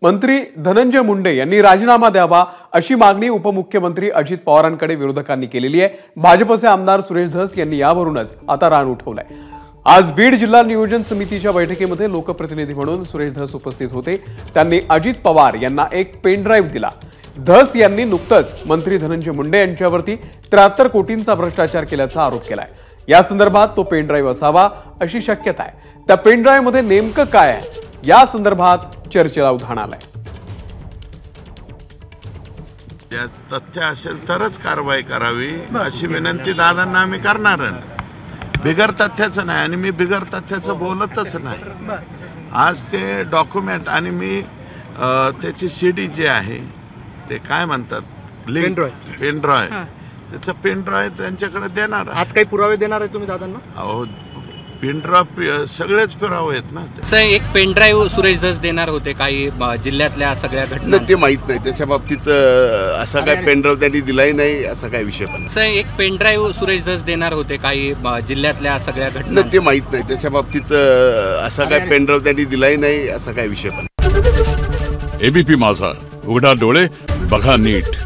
मंत्री धनंजय मुंडे यांनी राजीनामा द्यावा अशी मागणी उपमुख्यमंत्री अजित पवारांकडे विरोधकांनी केलेली आहे। भाजपचे आमदार सुरेश धस यांनी यावरूनच आता रान उठवलाय। आज बीड जिल्हा नियोजन समितीच्या बैठकीमध्ये लोकप्रतिनिधी म्हणून सुरेश धस उपस्थित होते। त्यांनी अजित पवार यांना एक पेन ड्राईव्ह दिला। धस यांनी नुकतंच मंत्री धनंजय मुंडे यांच्यावरती 73 कोटींचा भ्रष्टाचार केल्याचा आरोप केलाय। या संदर्भात तो पेन ड्राईव्ह असावा अशी शक्यता आहे। त्या पेन ड्राईव्ह मध्ये नेमकं काय आहे या संदर्भात चर्चेला उधाण आलंय। या तथ्य असेल तरच कारवाई करावी अशी विनंती दादांना आम्ही करणार। बिगर तथ्याचं नाही आणि मी बिगर तथ्याचं बोलतच नाही। आज ते डॉक्युमेंट आणि मी त्याची सीडी जे आहे ते काय म्हणतात लिंक पेन ड्राईव्ह त्याचं पेन ड्राईव्ह त्यांच्याकडे देणार। आज काही पुरावे देणार आहे तुम्ही दादांना? अहो पेन ड्राईव्ह सगळेच पुरावे आहेत ना। सर एक पेन ड्राईव्ह सुरेश धस देणार होते काही जिल्ह्यातल्या सगळ्या घटना ते माहित नाही त्याच्या बाबतीत असा काय पेन ड्राईव्ह त्यांनी दिलाही नाही असा काय विषय पण। सर एक पेन ड्राईव्ह सुरेश धस देणार होते काही जिल्ह्यातल्या सगळ्या घटना ते माहित नाही त्याच्या बाबतीत असा काय पेन ड्राईव्ह त्यांनी दिलाही नाही असा काय विषय पण। एबीपी माझा, उघडा डोळे बघा नीट।